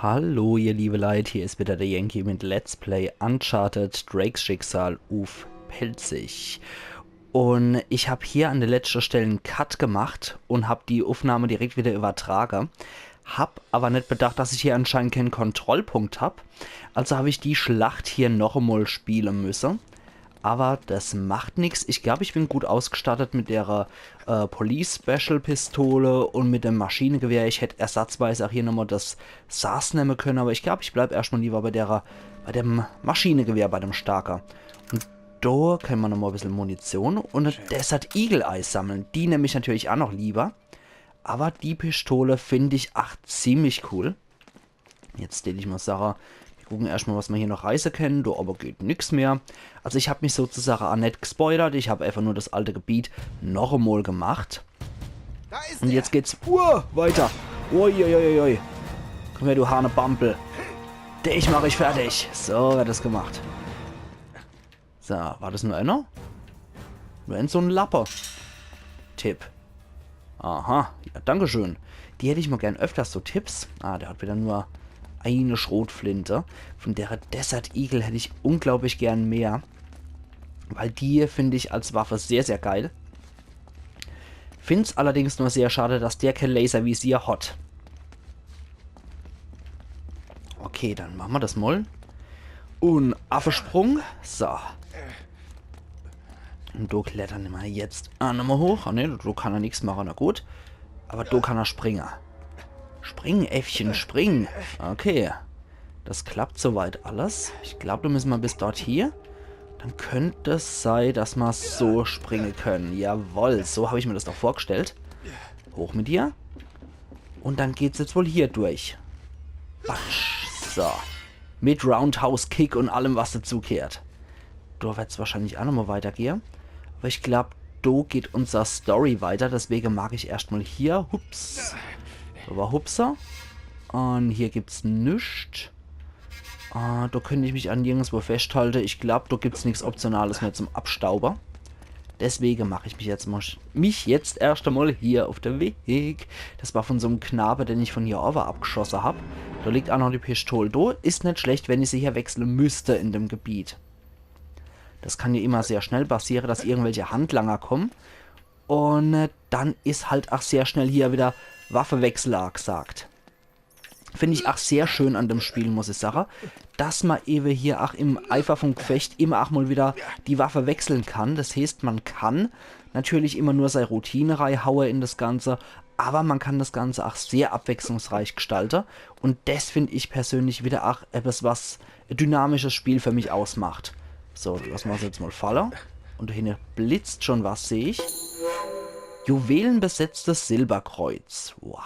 Hallo ihr liebe Leute, hier ist wieder der Yankee mit Let's Play Uncharted Drakes Schicksal auf Pelzig. Und ich habe hier an der letzten Stelle einen Cut gemacht und habe die Aufnahme direkt wieder übertragen. Hab aber nicht bedacht, dass ich hier anscheinend keinen Kontrollpunkt habe. Also habe ich die Schlacht hier noch einmal spielen müssen. Aber das macht nichts. Ich glaube, ich bin gut ausgestattet mit der Police Special Pistole und mit dem Maschinengewehr. Ich hätte ersatzweise auch hier nochmal das SARS nehmen können, aber ich glaube, ich bleibe erstmal lieber bei dem Maschinengewehr, bei dem Starker. Und da können wir nochmal ein bisschen Munition und ein Desert Eagle Eis sammeln. Die nehme ich natürlich auch noch lieber. Aber die Pistole finde ich ziemlich cool. Jetzt stelle ich mal Sache. Wir gucken erstmal, was wir hier noch reisen können. Da aber geht nichts mehr. Also ich habe mich sozusagen auch nicht gespoilert. Ich habe einfach nur das alte Gebiet noch einmal gemacht. Und jetzt geht's weiter. Uiuiuiui. Komm her, du Hanebampel. Dich mache ich fertig. So wird das gemacht. So, war das nur einer? Nur so ein Lapper. Tipp. Aha, ja, dankeschön. Die hätte ich mal gern öfters, so Tipps. Ah, der hat wieder nur eine Schrotflinte. Von der Desert Eagle hätte ich unglaublich gern mehr. Weil die finde ich als Waffe sehr, sehr geil. Finde es allerdings nur sehr schade, dass der kein Laservisier hat. Okay, dann machen wir das mal. Und Affesprung. So. Und da klettern wir jetzt nochmal hoch. Ah ne, da kann er nichts machen, na gut. Aber da kann er springen. Springen, Äffchen, springen. Okay. Das klappt soweit alles. Ich glaube, da müssen wir bis dort hier. Dann könnte es sein, dass wir so springen können. Jawohl, so habe ich mir das doch vorgestellt. Hoch mit dir. Und dann geht es jetzt wohl hier durch. Batsch. So. Mit Roundhouse Kick und allem, was dazukehrt. Da wird es wahrscheinlich auch nochmal weitergehen. Aber ich glaube, da geht unser Story weiter. Deswegen mag ich erstmal hier. Hups. Da war Hupser. Und hier gibt es nichts. Da könnte ich mich an nirgendwo festhalten. Ich glaube, da gibt es nichts Optionales mehr zum Abstauber. Deswegen mache ich mich jetzt erst einmal hier auf den Weg. Das war von so einem Knabe, den ich von hier over abgeschossen habe. Da liegt auch noch die Pistole. Da ist nicht schlecht, wenn ich sie hier wechseln müsste in dem Gebiet. Das kann ja immer sehr schnell passieren, dass irgendwelche Handlanger kommen. Und dann ist halt auch sehr schnell hier wieder Waffenwechsel gesagt. Finde ich auch sehr schön an dem Spiel, muss ich sagen, dass man eben hier auch im Eifer vom Gefecht immer auch mal wieder die Waffe wechseln kann. Das heißt, man kann natürlich immer nur seine Routine reinhauen in das Ganze, aber man kann das Ganze auch sehr abwechslungsreich gestalten. Und das finde ich persönlich wieder auch etwas, was ein dynamisches Spiel für mich ausmacht. So, lassen wir es jetzt mal fallen. Und dahinter blitzt schon was, sehe ich. Juwelenbesetztes Silberkreuz. Wow.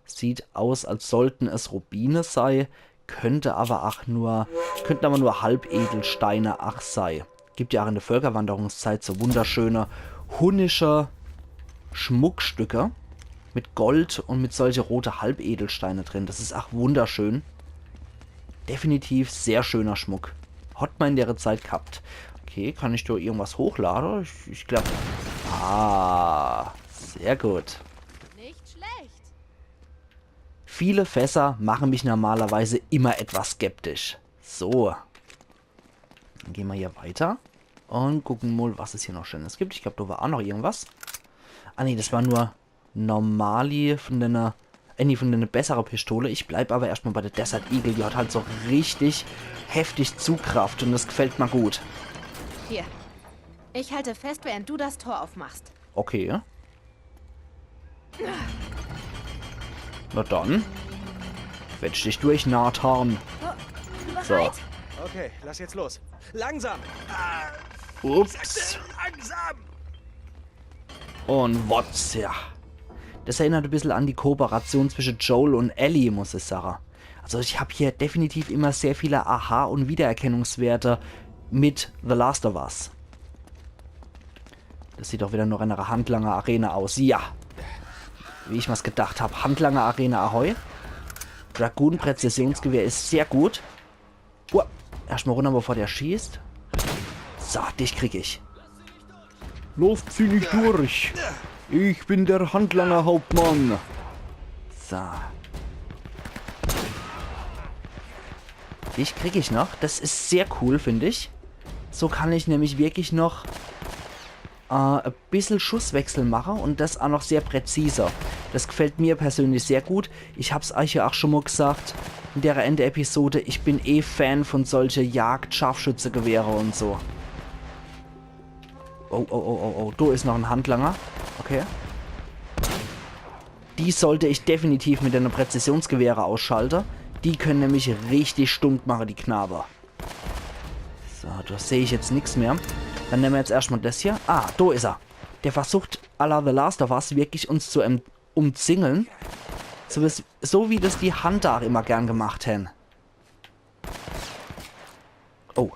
Sieht aus, als sollten es Rubine sein, könnten aber nur Halbedelsteine sein. Gibt ja auch in der Völkerwanderungszeit so wunderschöne hunnische Schmuckstücke mit Gold und mit solche rote Halbedelsteine drin. Das ist auch wunderschön. Definitiv sehr schöner Schmuck. Hat man in der Zeit gehabt. Okay, kann ich da irgendwas hochladen? Ich glaube... Ah, sehr gut. Viele Fässer machen mich normalerweise immer etwas skeptisch. So. Dann gehen wir hier weiter. Und gucken mal, was es hier noch Schönes gibt. Ich glaube, da war auch noch irgendwas. Ah ne, das war nur Normali von der bessere Pistole. Ich bleibe aber erstmal bei der Desert Eagle. Die hat halt so richtig heftig Zugkraft und das gefällt mir gut. Hier. Ich halte fest, während du das Tor aufmachst. Okay. Na dann. Quetsch dich durch, Nathan. So. Okay, lass jetzt los. Langsam. Ups. Langsam. Und what's ja. Das erinnert ein bisschen an die Kooperation zwischen Joel und Ellie, muss ich sagen. Also ich habe hier definitiv immer sehr viele Aha- und Wiedererkennungswerte mit The Last of Us. Das sieht doch wieder noch eine Handlanger Arena aus. Ja. Wie ich mir's gedacht habe. Handlanger Arena Ahoi. Dragoon Präzisionsgewehr ist sehr gut. Erstmal runter, bevor der schießt. So, dich krieg ich. Los, zieh nicht durch. Ich bin der Handlanger Hauptmann. So. Dich kriege ich noch. Das ist sehr cool, finde ich. So kann ich nämlich wirklich noch ein bisschen Schusswechsel machen und das auch noch sehr präziser. Das gefällt mir persönlich sehr gut. Ich habe es euch ja auch schon mal gesagt in der Ende-Episode. Ich bin eh Fan von solchen Jagd-Scharfschützegewehre und so. Oh, da ist noch ein Handlanger. Okay. Die sollte ich definitiv mit einer Präzisionsgewehre ausschalten. Die können nämlich richtig stunk machen, die Knaber. So, da sehe ich jetzt nichts mehr. Dann nehmen wir jetzt erstmal das hier. Ah, da ist er. Der versucht, à la The Last of Us, wirklich uns zu umzingeln. So wie das die Hunter auch immer gern gemacht haben. Oh.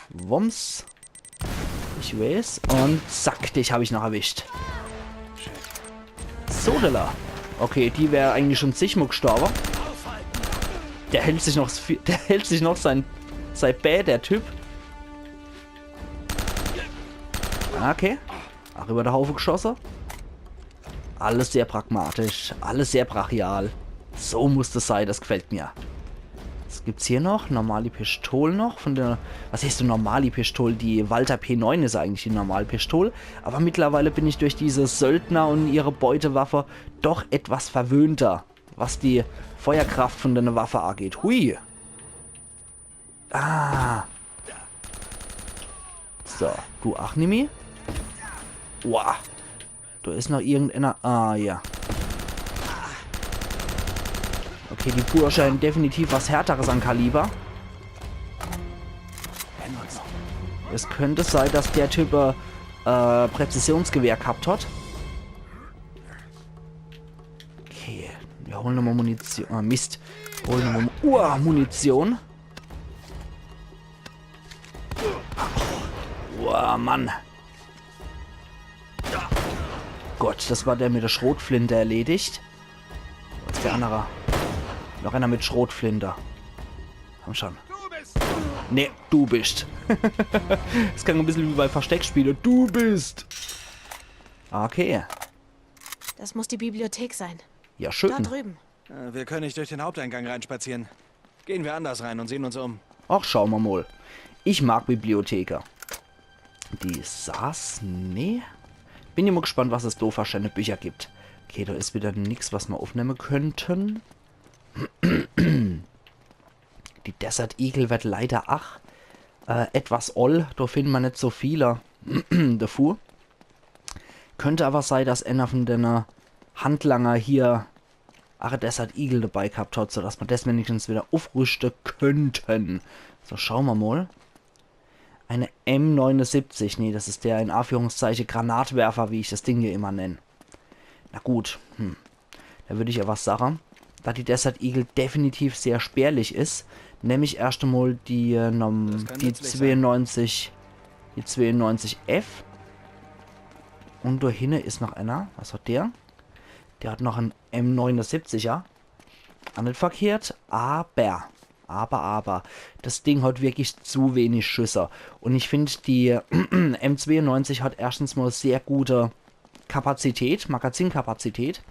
Wumms. Ich weiß. Und zack, dich habe ich noch erwischt. Sodala. Okay, die wäre eigentlich schon zigmal gestorben. Der hält sich noch sein Bä, der Typ. Okay. Ach, über den Haufen geschossen. Alles sehr pragmatisch. Alles sehr brachial. So muss das sein, das gefällt mir. Was gibt's hier noch? Normale Pistole noch. Von der. Was heißt du normale Pistole? Die Walther P9 ist eigentlich die normale Pistole. Aber mittlerweile bin ich durch diese Söldner und ihre Beutewaffe doch etwas verwöhnter. Was die Feuerkraft von der Waffe angeht. Hui. Ah. So, du Achnimi. Wow. Da ist noch irgendeiner. Ah, ja. Okay, die Bursche haben definitiv was Härteres an Kaliber. Es könnte sein, dass der Typ Präzisionsgewehr gehabt hat. Okay, wir holen nochmal Munition. Mist. Holen nochmal Munition. Mann. Gott, das war der mit der Schrotflinte erledigt. Was ist der andere? Noch einer mit Schrotflinte. Komm schon. Nee, du bist. Das klingt ein bisschen wie bei Versteckspielen. Du bist. Okay. Das muss die Bibliothek sein. Ja, schön. Da drüben. Wir können nicht durch den Haupteingang reinspazieren. Gehen wir anders rein und sehen uns um. Ach, schauen wir mal. Ich mag Bibliotheker. Die saß? Nee. Bin immer gespannt, was es da verschiedene Bücher gibt. Okay, da ist wieder nichts, was wir aufnehmen könnten. Die Desert Eagle wird leider etwas oll. Da finden wir nicht so viele dafür. Könnte aber sein, dass einer von den Handlanger hier Desert Eagle dabei gehabt hat, sodass wir das wenigstens wieder aufrüsten könnten. So, schauen wir mal. Eine M79. Nee, das ist der in Anführungszeichen Granatwerfer, wie ich das Ding hier immer nenne. Na gut. Da würde ich ja was sagen. Da die Desert Eagle definitiv sehr spärlich ist, nehme ich erst einmal die 92 F. Und da hinten ist noch einer. Was hat der? Der hat noch einen M79er. Auch nicht verkehrt, aber. Das Ding hat wirklich zu wenig Schüsse. Und ich finde, die M92 hat erstens mal sehr gute Kapazität, Magazinkapazität.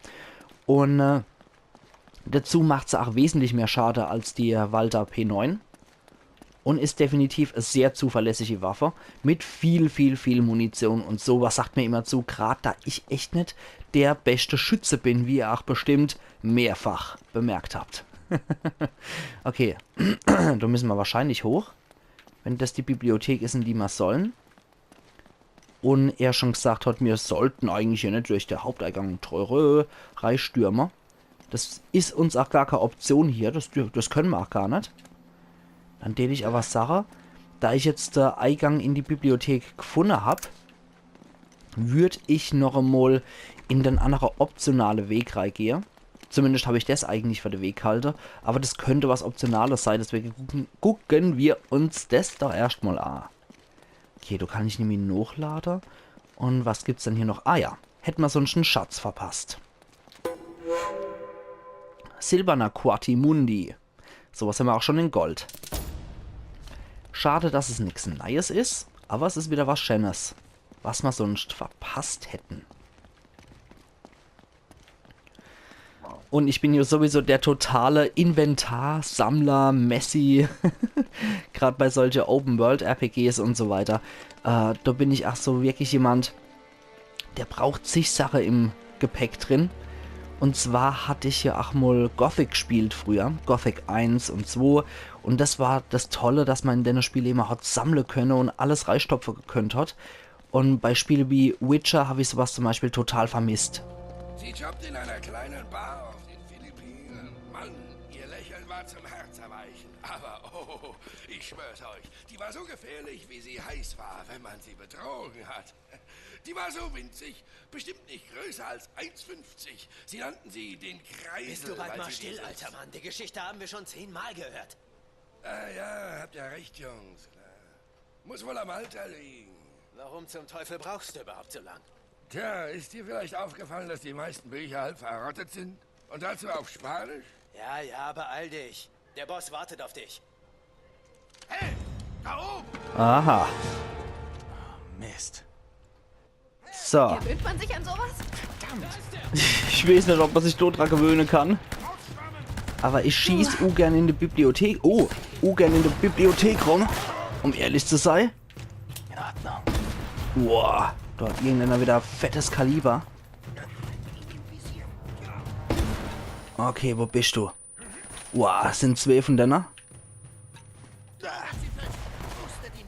Und dazu macht sie auch wesentlich mehr Schade als die Walther P9. Und ist definitiv eine sehr zuverlässige Waffe. Mit viel Munition und sowas sagt mir immer zu. Gerade da ich echt nicht der beste Schütze bin, wie ihr auch bestimmt mehrfach bemerkt habt. Okay, da müssen wir wahrscheinlich hoch. Wenn das die Bibliothek ist, in die wir sollen. Und er schon gesagt hat, wir sollten eigentlich ja nicht durch den Haupteingang teure Reisstürmer. Das ist uns auch gar keine Option hier. Das können wir auch gar nicht. Dann täte ich aber Sache. Da ich jetzt den Eingang in die Bibliothek gefunden habe, würde ich noch einmal in den anderen optionalen Weg reingehen. Zumindest habe ich das eigentlich für den Weg gehalten. Aber das könnte was Optionales sein. Deswegen gucken wir uns das doch erstmal an. Okay, da kann ich nämlich nachladen. Und was gibt's denn hier noch? Ah ja, hätten wir sonst einen Schatz verpasst. Silberner Quartimundi. Sowas haben wir auch schon in Gold. Schade, dass es nichts Neues ist. Aber es ist wieder was Schönes. Was wir sonst verpasst hätten. Und ich bin ja sowieso der totale Inventarsammler, Messi, gerade bei solchen Open-World-RPGs und so weiter. Da bin ich auch so wirklich jemand, der braucht zig Sachen im Gepäck drin. Und zwar hatte ich ja auch mal Gothic gespielt früher, Gothic 1 und 2. Und das war das Tolle, dass man in den Spielen immer hat sammeln können und alles reinstopfen gekönnt hat. Und bei Spielen wie Witcher habe ich sowas zum Beispiel total vermisst. Sie jobbt in einer kleinen Bar auf den Philippinen. Mann, ihr Lächeln war zum Herzerweichen. Aber, oh, ich schwör's euch, die war so gefährlich, wie sie heiß war, wenn man sie betrogen hat. Die war so winzig, bestimmt nicht größer als 1,50. Sie nannten sie den Kreisel. Bist du bald mal still, alter Mann? Die Geschichte haben wir schon 10-mal gehört. Ah ja, habt ja recht, Jungs. Muss wohl am Alter liegen. Warum zum Teufel brauchst du überhaupt so lang? Tja, ist dir vielleicht aufgefallen, dass die meisten Bücher halb verrottet sind? Und dazu auf Spanisch? Ja, beeil dich. Der Boss wartet auf dich. Hey, da oben! Aha. Mist. So. Gewöhnt man sich an sowas? Ich weiß nicht, ob man sich dort dran gewöhnen kann. Aber ich schieß ungern in die Bibliothek. Oh, ungern in der Bibliothek rum. Um ehrlich zu sein. In Ordnung. Boah, da hat irgendeiner wieder fettes Kaliber. Okay, wo bist du? Wow, sind 2 von denen?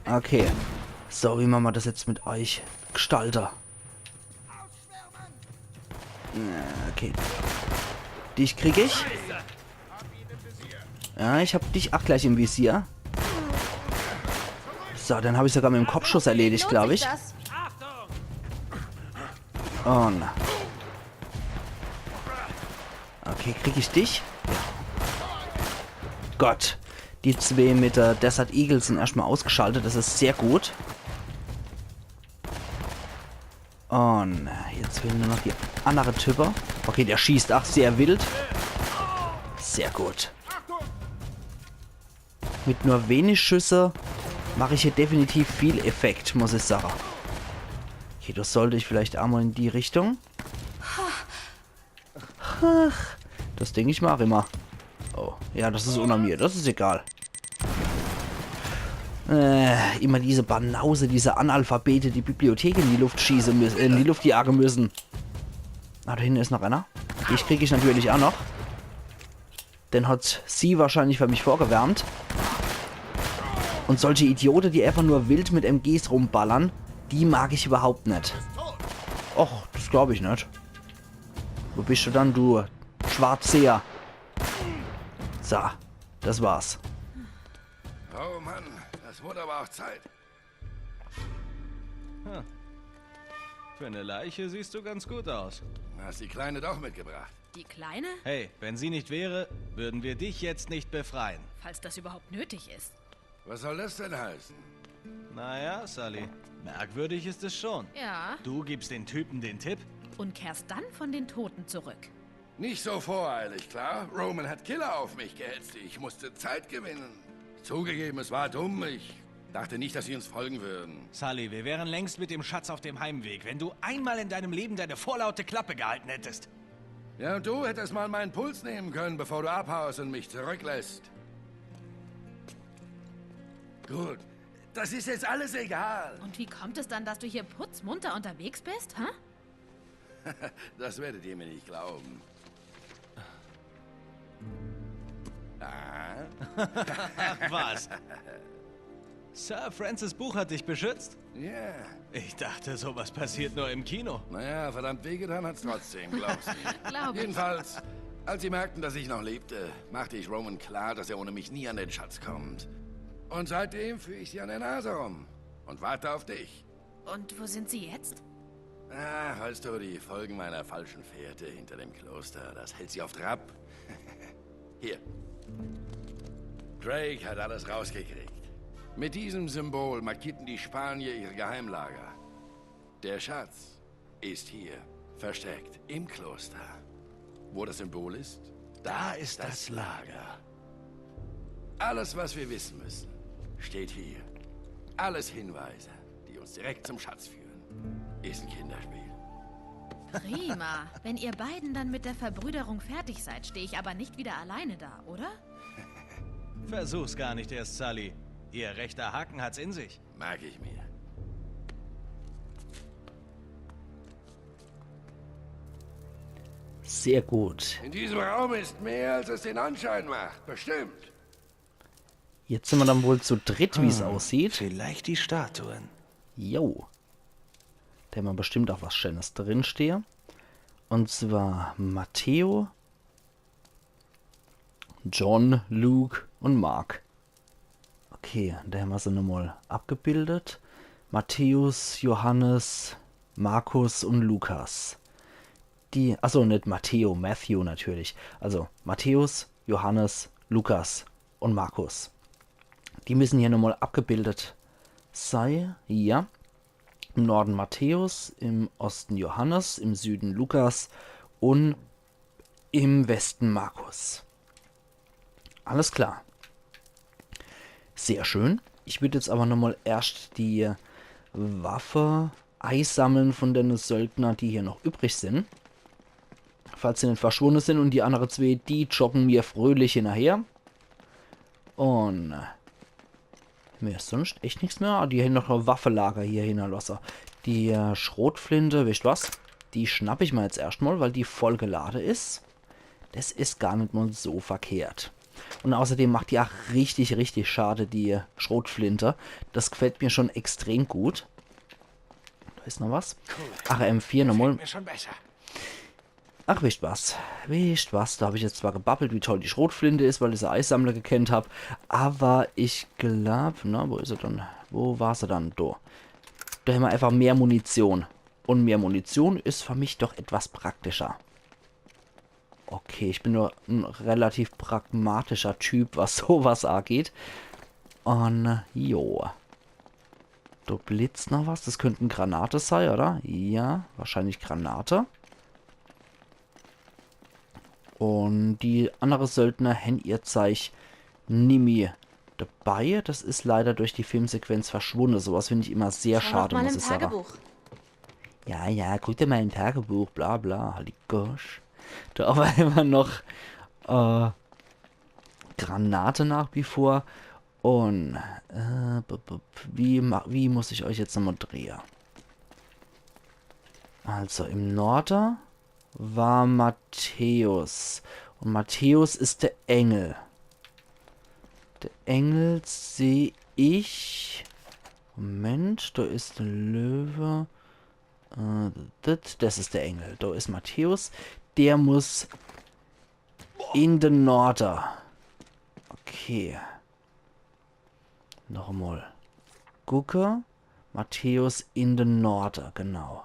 Okay. So, wie machen wir das jetzt mit euch? Gestalter. Okay. Dich krieg ich. Ja, ich hab dich auch gleich im Visier. So, dann habe ich sogar mit dem Kopfschuss erledigt, glaube ich. Oh, na. Okay, krieg ich dich? Ja. Gott. Die 2 mit der Desert Eagle sind erstmal ausgeschaltet. Das ist sehr gut. Und jetzt fehlen nur noch die andere Typen. Okay, der schießt auch sehr wild. Sehr gut. Mit nur wenig Schüsse mache ich hier definitiv viel Effekt, muss ich sagen. Okay, das sollte ich vielleicht einmal in die Richtung. Das denke ich mache immer. Oh, ja, das ist unter mir. Das ist egal. Immer diese Banause, diese Analphabete, die Bibliothek in die Luft schießen müssen, in die Luft jagen müssen. Ah, da hinten ist noch einer. Die kriege ich natürlich auch noch. Den hat sie wahrscheinlich für mich vorgewärmt. Und solche Idioten, die einfach nur wild mit MGs rumballern, die mag ich überhaupt nicht. Och, das glaube ich nicht. Wo bist du dann, du Schwarzseher? So, das war's. Oh Mann, das wurde aber auch Zeit. Für eine Leiche siehst du ganz gut aus. Hast die Kleine doch mitgebracht. Die Kleine? Hey, wenn sie nicht wäre, würden wir dich jetzt nicht befreien. Falls das überhaupt nötig ist. Was soll das denn heißen? Naja, Sully, merkwürdig ist es schon. Ja. Du gibst den Typen den Tipp? Und kehrst dann von den Toten zurück. Nicht so voreilig, klar? Roman hat Killer auf mich gehetzt. Ich musste Zeit gewinnen. Zugegeben, es war dumm. Ich dachte nicht, dass sie uns folgen würden. Sully, wir wären längst mit dem Schatz auf dem Heimweg, wenn du einmal in deinem Leben deine vorlaute Klappe gehalten hättest. Ja, und du hättest mal meinen Puls nehmen können, bevor du abhaust und mich zurücklässt. Gut, das ist jetzt alles egal. Und wie kommt es dann, dass du hier putzmunter unterwegs bist, hä? Das werdet ihr mir nicht glauben. Ach was. Sir Francis Buch hat dich beschützt? Ja. Ich dachte, sowas passiert nur im Kino. Naja, verdammt wehgetan hat's trotzdem, glaubst du nicht. Glaub ich. Jedenfalls, als sie merkten, dass ich noch lebte, machte ich Roman klar, dass er ohne mich nie an den Schatz kommt. Und seitdem führe ich sie an der Nase rum und warte auf dich. Und wo sind sie jetzt? Ah, weißt du, die Folgen meiner falschen Fährte hinter dem Kloster, das hält sie auf Trab. Hier. Drake hat alles rausgekriegt. Mit diesem Symbol markierten die Spanier ihre Geheimlager. Der Schatz ist hier, versteckt im Kloster. Wo das Symbol ist, da ist das Lager. Alles, was wir wissen müssen, steht hier. Alles Hinweise, die uns direkt zum Schatz führen. Ist ein Kinderspiel. Prima. Wenn ihr beiden dann mit der Verbrüderung fertig seid, stehe ich aber nicht wieder alleine da, oder? Versuch's gar nicht erst, Sully. Ihr rechter Haken hat's in sich. Mag ich mir. Sehr gut. In diesem Raum ist mehr, als es den Anschein macht. Bestimmt. Jetzt sind wir dann wohl zu dritt, wie es aussieht. Vielleicht die Statuen. Jo. Da haben wir bestimmt auch was Schönes drinstehen. Und zwar Matteo, John, Luke und Mark. Okay, da haben wir sie nochmal abgebildet. Matthäus, Johannes, Markus und Lukas. Achso, nicht Matteo, Matthew natürlich. Also Matthäus, Johannes, Lukas und Markus. Die müssen hier nochmal abgebildet sein. Ja. Im Norden Matthäus, im Osten Johannes, im Süden Lukas und im Westen Markus. Alles klar. Sehr schön. Ich würde jetzt aber nochmal erst die Waffe einsammeln von den Söldnern, die hier noch übrig sind. Falls sie nicht verschwunden sind, und die anderen zwei, die joggen mir fröhlich hinterher. Und mir ist sonst echt nichts mehr. Die haben noch ein Waffelager hier hinterlassen. Die Schrotflinte, wisst was? Die schnappe ich mal jetzt erstmal, weil die voll geladen ist. Das ist gar nicht mal so verkehrt. Und außerdem macht die auch richtig, richtig schade, die Schrotflinte. Das gefällt mir schon extrem gut. Da ist noch was. Ach, M4 nochmal. Mir schon besser. Ach, wisst was, da habe ich jetzt zwar gebabbelt, wie toll die Schrotflinte ist, weil ich sie Eissammler gekannt habe, aber ich glaube, na, wo ist sie dann? Wo war sie dann? Da haben wir einfach mehr Munition. Und mehr Munition ist für mich doch etwas praktischer. Okay, ich bin nur ein relativ pragmatischer Typ, was sowas angeht. Und, jo. Da blitzt noch was, das könnten Granate sein, oder? Ja, wahrscheinlich Granate. Und die andere Söldner haben ihr Zeug Nimi dabei. Das ist leider durch die Filmsequenz verschwunden. Sowas finde ich immer sehr schade, muss ich sagen. Ja, guck dir mal im Tagebuch, bla bla, halt gosh. Da aber immer noch Granate nach wie vor. Und wie muss ich euch jetzt nochmal drehen? Also im Norden war Matthäus. Und Matthäus ist der Engel. Der Engel sehe ich. Moment, da ist ein Löwe. Das ist der Engel. Da ist Matthäus. Der muss in den Norden. Okay. Nochmal. Gucke. Matthäus in den Norden, genau.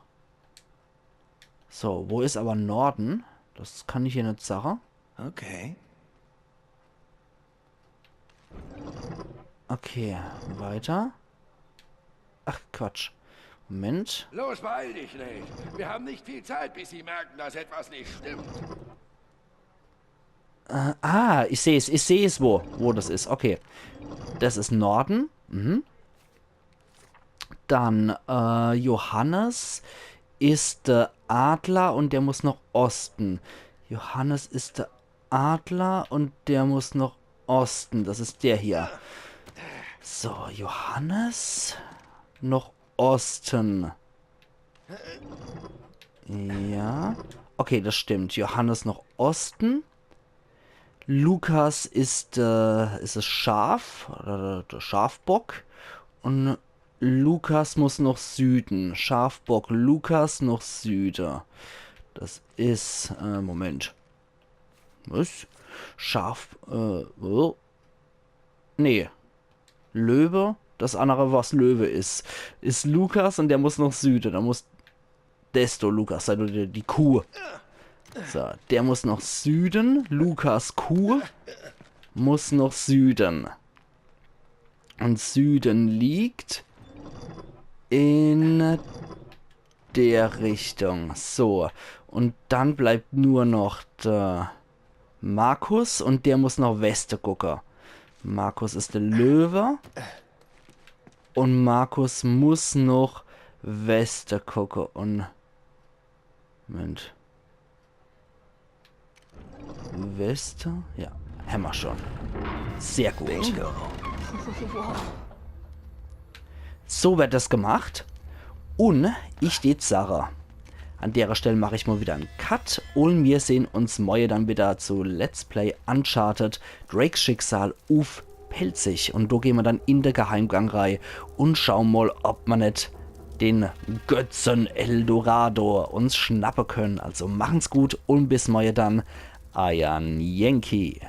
So, wo ist aber Norden? Das kann ich hier nicht sagen. Okay. Okay, weiter. Ach, Quatsch. Moment. Los, beeil dich nicht. Wir haben nicht viel Zeit, bis sie merken, dass etwas nicht stimmt. Ich sehe es, wo das ist. Okay. Das ist Norden. Mhm. Dann, Johannes ist der Adler und der muss nach Osten. Johannes ist der Adler und der muss nach Osten. Das ist der hier. So, Johannes nach Osten. Ja. Okay, das stimmt. Johannes nach Osten. Lukas ist es Schaf, oder der Schafbock. Und Lukas muss nach Süden. Schafbock, Lukas nach Süden. Das ist, Moment. Was? Nee. Löwe. Das andere, was Löwe ist Lukas und der muss nach Süden. Da muss Desto Lukas sein, oder die Kuh. So, der muss nach Süden. Lukas Kuh muss nach Süden. Und Süden liegt in der Richtung. So, und dann bleibt nur noch der Markus und der muss nach Westen gucken. Markus ist der Löwe. Und Markus muss noch Westen gucken. Und Moment. Weste? Ja, haben wir schon. Sehr gut. Bingo. So wird das gemacht. Und ich die Sache. An der Stelle mache ich mal wieder einen Cut und wir sehen uns morgen dann wieder zu Let's Play Uncharted Drakes Schicksal auf Pelzig. Und da gehen wir dann in der Geheimgang rein und schauen mal, ob wir nicht den Götzen Eldorado uns schnappen können. Also machen's gut und bis morgen dann. Euer Yankee.